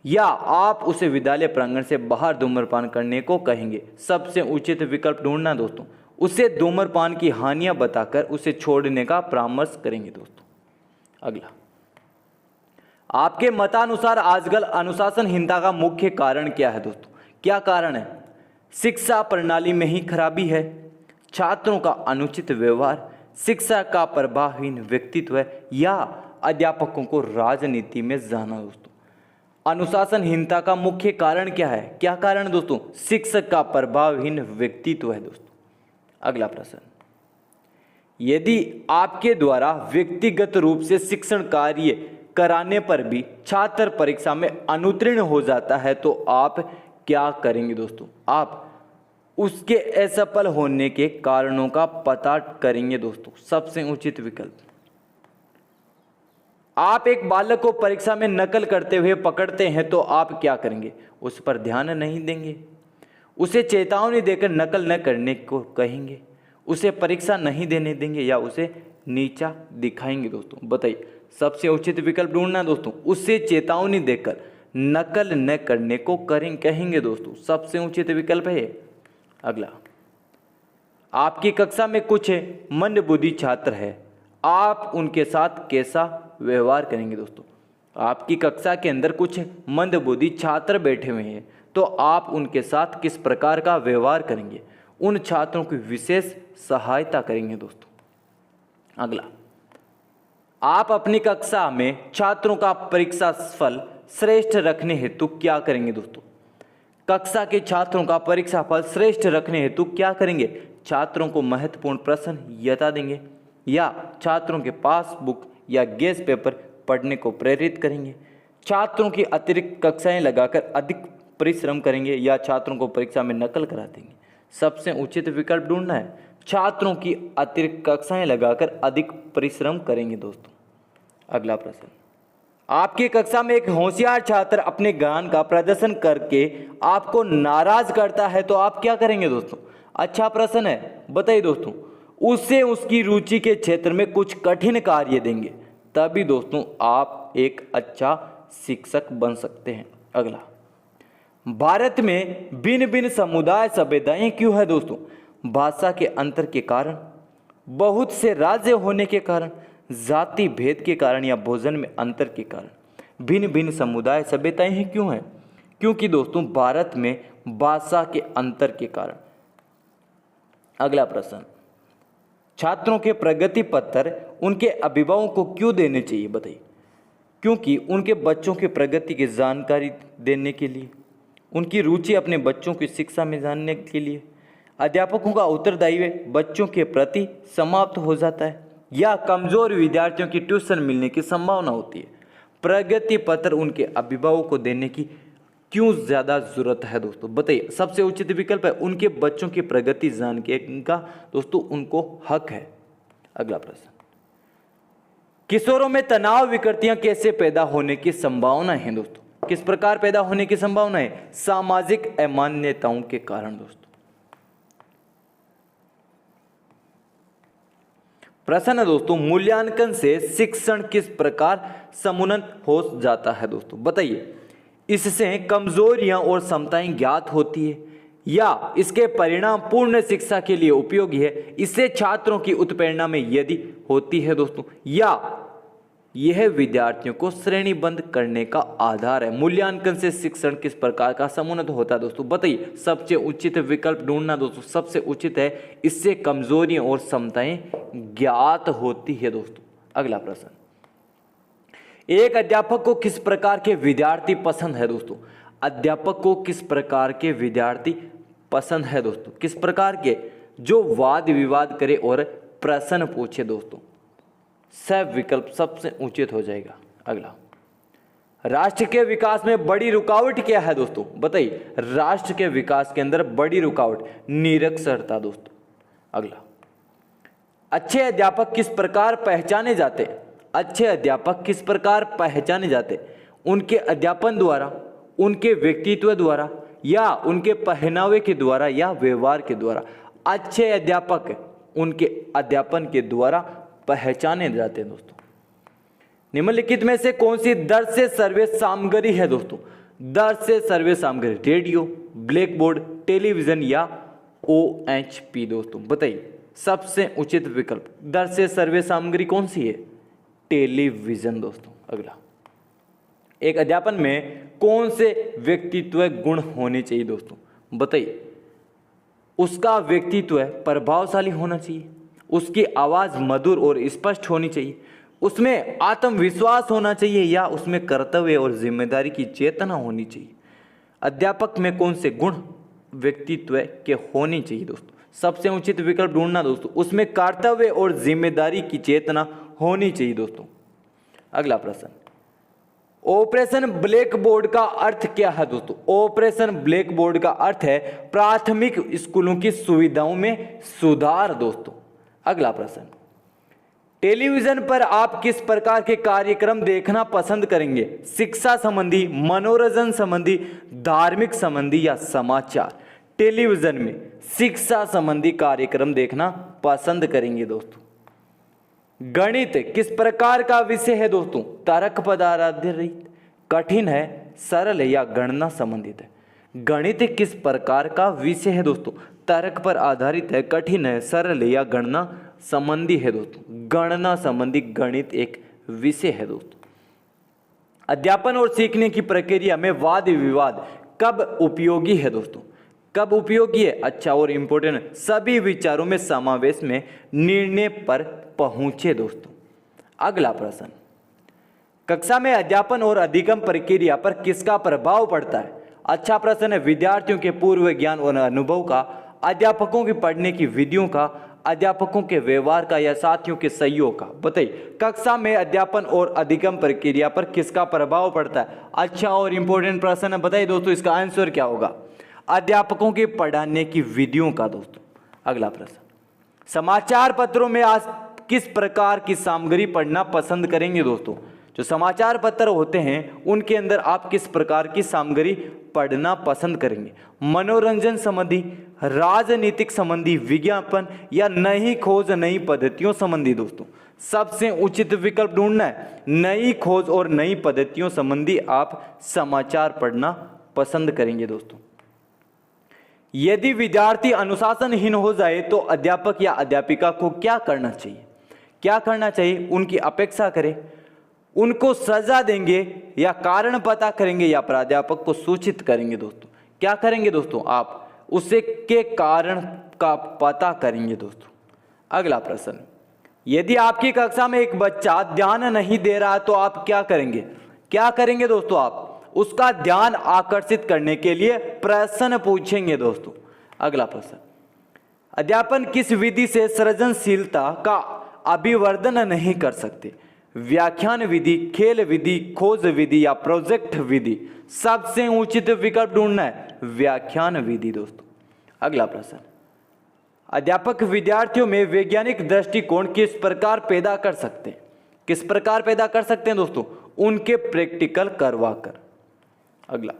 या आप उसे विद्यालय प्रांगण से बाहर धूम्रपान करने को कहेंगे? सबसे उचित विकल्प ढूंढना दोस्तों। उसे धूम्रपान की हानियां बताकर उसे छोड़ने का परामर्श करेंगे। दोस्तों अगला, आपके मतानुसार आजकल अनुशासनहीनता का मुख्य कारण क्या है? दोस्तों क्या कारण है? शिक्षा प्रणाली में ही खराबी है, छात्रों का अनुचित व्यवहार, शिक्षा का प्रभावहीन व्यक्तित्व है, या अध्यापकों को राजनीति में जाना? दोस्तों अनुशासनहीनता का मुख्य कारण क्या है? क्या कारण दोस्तों? शिक्षक का प्रभावहीन व्यक्तित्व है। दोस्तों अगला प्रश्न, यदि आपके द्वारा व्यक्तिगत रूप से शिक्षण कार्य कराने पर भी छात्र परीक्षा में अनुत्तीर्ण हो जाता है तो आप क्या करेंगे? दोस्तों आप उसके असफल होने के कारणों का पता करेंगे। दोस्तों सबसे उचित विकल्प, आप एक बालक को परीक्षा में नकल करते हुए पकड़ते हैं तो आप क्या करेंगे? उस पर ध्यान नहीं देंगे, उसे चेतावनी देकर नकल न करने को कहेंगे, उसे परीक्षा नहीं देने देंगे, या उसे नीचा दिखाएंगे? दोस्तों बताइए। सबसे उचित विकल्प ढूंढना दोस्तों। उसे चेतावनी देकर नकल न करने को कहेंगे। दोस्तों सबसे उचित विकल्प है। अगला, आपकी कक्षा में कुछ मंदबुद्धि छात्र है, आप उनके साथ कैसा व्यवहार करेंगे? दोस्तों आपकी कक्षा के अंदर कुछ मंदबुद्धि छात्र बैठे हुए हैं तो आप उनके साथ किस प्रकार का व्यवहार करेंगे? उन छात्रों की विशेष सहायता करेंगे। दोस्तों अगला, आप अपनी कक्षा में छात्रों का परीक्षा फल श्रेष्ठ रखने हेतु क्या करेंगे दोस्तों? कक्षा के छात्रों का परीक्षा फल श्रेष्ठ रखने हेतु क्या करेंगे? छात्रों को महत्वपूर्ण प्रश्न यथा देंगे या छात्रों के पास बुक या गेस्ट पेपर पढ़ने को प्रेरित करेंगे। छात्रों की अतिरिक्त कक्षाएं लगाकर अधिक परिश्रम करेंगे या छात्रों को परीक्षा में नकल करा देंगे। सबसे उचित विकल्प ढूंढना है। छात्रों की अतिरिक्त कक्षाएं लगाकर अधिक परिश्रम करेंगे दोस्तों। अगला प्रश्न, आपकी कक्षा में एक होशियार छात्र अपने ज्ञान का प्रदर्शन करके आपको नाराज करता है तो आप क्या करेंगे दोस्तों? अच्छा प्रश्न है, बताइए दोस्तों। उससे उसकी रुचि के क्षेत्र में कुछ कठिन कार्य देंगे, तभी दोस्तों आप एक अच्छा शिक्षक बन सकते हैं। अगला, भारत में भिन्न भिन्न समुदाय सभ्यताएं क्यों है दोस्तों? भाषा के अंतर के कारण, बहुत से राज्य होने के कारण, जाति भेद के कारण या भोजन में अंतर के कारण भिन्न भिन्न समुदाय सभ्यताएं ही क्यों हैं? क्योंकि दोस्तों भारत में भाषा के अंतर के कारण। अगला प्रश्न, छात्रों के प्रगति पत्र उनके अभिभावकों को क्यों देने चाहिए? बताइए। क्योंकि उनके बच्चों की प्रगति की जानकारी देने के लिए, उनकी रुचि अपने बच्चों की शिक्षा में जानने के लिए, अध्यापकों का उत्तरदायित्व बच्चों के प्रति समाप्त हो जाता है या कमजोर विद्यार्थियों की ट्यूशन मिलने की संभावना होती है। प्रगति पत्र उनके अभिभावकों को देने की क्यों ज़्यादा जरूरत है दोस्तों? बताइए। सबसे उचित विकल्प है उनके बच्चों की प्रगति जानने का दोस्तों उनको हक है। अगला प्रश्न, किशोरों में तनाव विकृतियां कैसे पैदा होने की संभावना है दोस्तों? किस प्रकार पैदा होने की संभावना है? सामाजिक अमान्यताओं के कारण दोस्तों। प्रश्न है दोस्तों, मूल्यांकन से शिक्षण किस प्रकार समुन्नत हो जाता है दोस्तों? बताइए। इससे कमजोरियां और क्षमताएं ज्ञात होती है या इसके परिणाम पूर्ण शिक्षा के लिए उपयोगी है? इससे छात्रों की उत्प्रेरणा में यदि होती है दोस्तों, या यह विद्यार्थियों को श्रेणीबद्ध करने का आधार है? मूल्यांकन से शिक्षण किस प्रकार का समुन्नत होता है दोस्तों? बताइए। सबसे उचित विकल्प ढूंढना दोस्तों। सबसे उचित है इससे कमजोरियां और क्षमताएं ज्ञात होती है दोस्तों। अगला प्रश्न, एक अध्यापक को किस प्रकार के विद्यार्थी पसंद है दोस्तों? अध्यापक को किस प्रकार के विद्यार्थी पसंद है दोस्तों? किस प्रकार के? जो वाद विवाद करे और प्रश्न पूछे दोस्तों। सब विकल्प सबसे उचित हो जाएगा। अगला, राष्ट्र के विकास में बड़ी रुकावट क्या है दोस्तों? बताइए। राष्ट्र के विकास के अंदर बड़ी रुकावट निरक्षरता दोस्तों। अगला, अच्छे अध्यापक किस प्रकार पहचाने जाते? अच्छे अध्यापक किस प्रकार पहचाने जाते? उनके अध्यापन द्वारा, उनके व्यक्तित्व द्वारा या उनके पहनावे के द्वारा या व्यवहार के द्वारा? अच्छे अध्यापक उनके अध्यापन के द्वारा पहचाने जाते हैं दोस्तों। निम्नलिखित में से कौन सी दर्ज से सर्वे सामग्री है दोस्तों? दर्ज से सर्वे सामग्री रेडियो, ब्लैक बोर्ड, टेलीविजन या OHP दोस्तों। बताइए। सबसे उचित विकल्प दर्ज से सर्वे सामग्री कौन सी है? टेलीविजन दोस्तों। अगला, एक अध्यापन में कौन से व्यक्तित्व गुण होने चाहिए दोस्तों? बताइए। उसका व्यक्तित्व प्रभावशाली होना चाहिए, उसकी आवाज मधुर और स्पष्ट होनी चाहिए, उसमें आत्मविश्वास होना चाहिए या उसमें कर्तव्य और जिम्मेदारी की चेतना होनी चाहिए? अध्यापक में कौन से गुण व्यक्तित्व के होने चाहिए दोस्तों? सबसे उचित विकल्प ढूंढना दोस्तों। उसमें कर्तव्य और जिम्मेदारी की चेतना होनी चाहिए दोस्तों। अगला प्रश्न, ऑपरेशन ब्लैक बोर्ड का अर्थ क्या है दोस्तों? ऑपरेशन ब्लैक बोर्ड का अर्थ है प्राथमिक स्कूलों की सुविधाओं में सुधार दोस्तों। अगला प्रश्न, टेलीविजन पर आप किस प्रकार के कार्यक्रम देखना पसंद करेंगे? शिक्षा संबंधी, मनोरंजन संबंधी, धार्मिक संबंधी या समाचार? टेलीविजन में शिक्षा संबंधी कार्यक्रम देखना पसंद करेंगे दोस्तों। गणित किस प्रकार का विषय है दोस्तों? तर्क पर आधारित, कठिन है, सरल है या गणना संबंधित है? गणित किस प्रकार का विषय है दोस्तों? तर्क पर आधारित है, कठिन है, सरल है या गणना संबंधी है दोस्तों? गणना संबंधी गणित एक विषय है दोस्तों। अध्यापन और सीखने की प्रक्रिया में वाद विवाद कब उपयोगी है दोस्तों? कब उपयोगी है? अच्छा और इंपॉर्टेंट, सभी विचारों में समावेश में निर्णय पर पहुंचे दोस्तों। अगला प्रश्न, कक्षा में अध्यापन और अधिगम प्रक्रिया पर किसका प्रभाव पड़ता है? अच्छा प्रश्न है। विद्यार्थियों के पूर्व ज्ञान और अनुभव का, अध्यापकों की पढ़ने की विधियों का, अध्यापकों के व्यवहार का, या साथियों के सहयोग का? बताइए, कक्षा में अध्यापन और अधिगम प्रक्रिया पर किसका प्रभाव पड़ता है? अच्छा और इंपॉर्टेंट प्रश्न है। बताइए दोस्तों, इसका आंसर क्या होगा? अध्यापकों के पढ़ाने की विधियों का। दोस्तों अगला प्रश्न, समाचार पत्रों में आज किस प्रकार की सामग्री पढ़ना पसंद करेंगे? दोस्तों जो समाचार पत्र होते हैं उनके अंदर आप किस प्रकार की सामग्री पढ़ना पसंद करेंगे? मनोरंजन संबंधी, राजनीतिक संबंधी, विज्ञापन, या नई खोज नई पद्धतियों संबंधी? दोस्तों सबसे उचित विकल्प ढूंढना है। नई खोज और नई पद्धतियों संबंधी आप समाचार पढ़ना पसंद करेंगे। दोस्तों यदि विद्यार्थी अनुशासनहीन हो जाए तो अध्यापक या अध्यापिका को क्या करना चाहिए? क्या करना चाहिए? उनकी अपेक्षा करें, उनको सजा देंगे, या कारण पता करेंगे, या प्राध्यापक को सूचित करेंगे? दोस्तों क्या करेंगे? दोस्तों आप उसे के कारण का पता करेंगे। दोस्तों अगला प्रश्न, यदि आपकी कक्षा में एक बच्चा ध्यान नहीं दे रहा तो आप क्या करेंगे? क्या करेंगे? दोस्तों आप उसका ध्यान आकर्षित करने के लिए प्रश्न पूछेंगे। दोस्तों अगला प्रश्न, अध्यापन किस विधि से सृजनशीलता का अभिवर्धन नहीं कर सकते? व्याख्यान विधि, खेल विधि, खोज विधि, या प्रोजेक्ट विधि? सबसे उचित विकल्प ढूंढना है, व्याख्यान विधि। दोस्तों अगला प्रश्न, अध्यापक विद्यार्थियों में वैज्ञानिक दृष्टिकोण किस प्रकार पैदा कर सकते हैं? किस प्रकार पैदा कर सकते हैं? दोस्तों उनके प्रैक्टिकल करवाकर। अगला,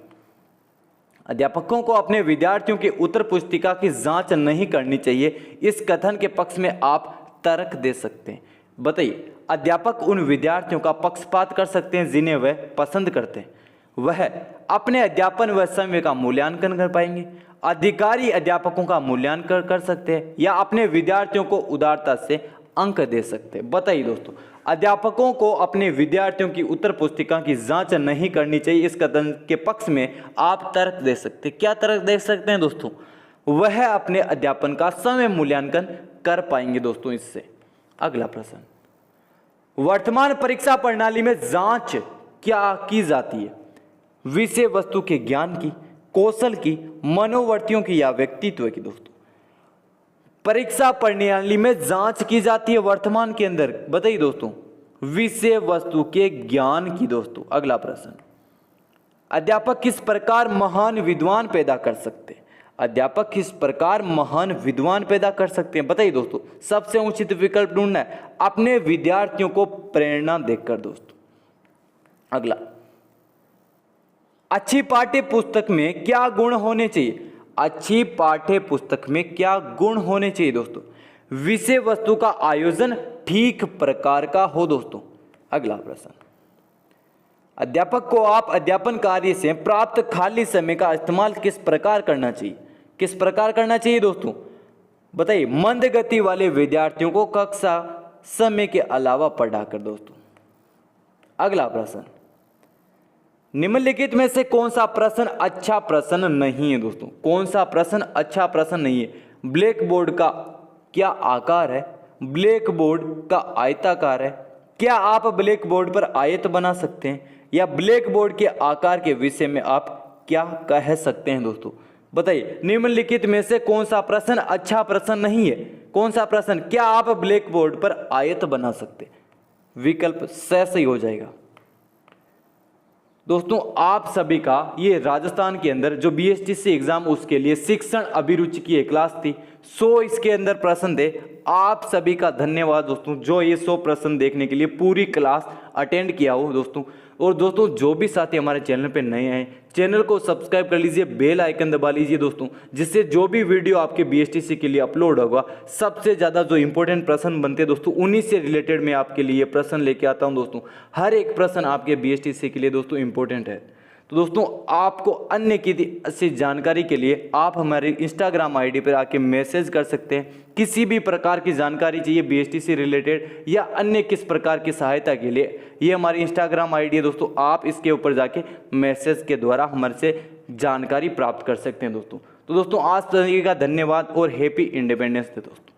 अध्यापकों को अपने विद्यार्थियों की उत्तर पुस्तिका की जांच नहीं करनी चाहिए, इस कथन के पक्ष में आप तर्क दे सकते हैं। बताइए, अध्यापक उन विद्यार्थियों का पक्षपात कर सकते हैं जिन्हें वह पसंद करते हैं। वह अपने अध्यापन व समय का मूल्यांकन कर पाएंगे। अधिकारी अध्यापकों का मूल्यांकन कर सकते हैं, या अपने विद्यार्थियों को उदारता से अंक दे सकते हैं। बताइए दोस्तों, अध्यापकों को अपने विद्यार्थियों की उत्तर पुस्तिका की जांच नहीं करनी चाहिए, इस कथन के पक्ष में आप तर्क दे सकते हैं। क्या तर्क दे सकते हैं? दोस्तों वह अपने अध्यापन का समय मूल्यांकन कर पाएंगे। दोस्तों इससे अगला प्रश्न, वर्तमान परीक्षा प्रणाली में जांच क्या की जाती है? विषय वस्तु के ज्ञान की, कौशल की, मनोवर्तियों की, या व्यक्तित्व की? दोस्तों परीक्षा प्रणाली में जांच की जाती है वर्तमान के अंदर, बताइए दोस्तों, विषय वस्तु के ज्ञान की। दोस्तों अगला प्रश्न, अध्यापक किस प्रकार महान विद्वान पैदा कर सकते हैं? अध्यापक किस प्रकार महान विद्वान पैदा कर सकते हैं? बताइए दोस्तों, सबसे उचित विकल्प ढूंढना है, अपने विद्यार्थियों को प्रेरणा देकर। दोस्तों अगला, अच्छी पाठ्य पुस्तक में क्या गुण होने चाहिए? अच्छी पाठ्य पुस्तक में क्या गुण होने चाहिए? दोस्तों विषय वस्तु का आयोजन ठीक प्रकार का हो। दोस्तों अगला प्रश्न, अध्यापक को आप अध्यापन कार्य से प्राप्त खाली समय का इस्तेमाल किस प्रकार करना चाहिए? किस प्रकार करना चाहिए? दोस्तों बताइए, मंद गति वाले विद्यार्थियों को कक्षा समय के अलावा पढ़ाकर। दोस्तों अगला प्रश्न, निम्नलिखित में से कौन सा प्रश्न अच्छा प्रश्न नहीं है? दोस्तों कौन सा प्रश्न अच्छा प्रश्न नहीं है? ब्लैक बोर्ड का क्या आकार है? ब्लैक बोर्ड का आयताकार है? क्या आप ब्लैक बोर्ड पर आयत बना सकते हैं? या ब्लैक बोर्ड के आकार के विषय में आप क्या कह सकते हैं? दोस्तों बताइए, निम्नलिखित में से कौन सा प्रश्न अच्छा प्रश्न नहीं है? कौन सा प्रश्न? क्या आप ब्लैक बोर्ड पर आयत बना सकते? विकल्प सही हो जाएगा। दोस्तों आप सभी का ये राजस्थान के अंदर जो BSTC एग्जाम उसके लिए शिक्षण अभिरुचि की एक क्लास थी, 100 इसके अंदर प्रश्न थे। आप सभी का धन्यवाद दोस्तों, जो ये 100 प्रश्न देखने के लिए पूरी क्लास अटेंड किया हो दोस्तों। और दोस्तों जो भी साथी हमारे चैनल पे नए हैं, चैनल को सब्सक्राइब कर लीजिए, बेल आइकन दबा लीजिए दोस्तों, जिससे जो भी वीडियो आपके BSTC के लिए अपलोड होगा, सबसे ज़्यादा जो इंपॉर्टेंट प्रश्न बनते हैं दोस्तों, उन्हीं से रिलेटेड मैं आपके लिए प्रश्न लेके आता हूं दोस्तों। हर एक प्रश्न आपके BSTC के लिए दोस्तों इंपॉर्टेंट है। तो दोस्तों आपको अन्य की अच्छी जानकारी के लिए आप हमारे इंस्टाग्राम ID पर आके मैसेज कर सकते हैं। किसी भी प्रकार की जानकारी चाहिए BSTC रिलेटेड या अन्य किस प्रकार की सहायता के लिए, ये हमारी इंस्टाग्राम ID है दोस्तों। आप इसके ऊपर जाके मैसेज के द्वारा हमारे से जानकारी प्राप्त कर सकते हैं दोस्तों। तो दोस्तों आज तक का धन्यवाद और हैप्पी इंडिपेंडेंस डे दोस्तों।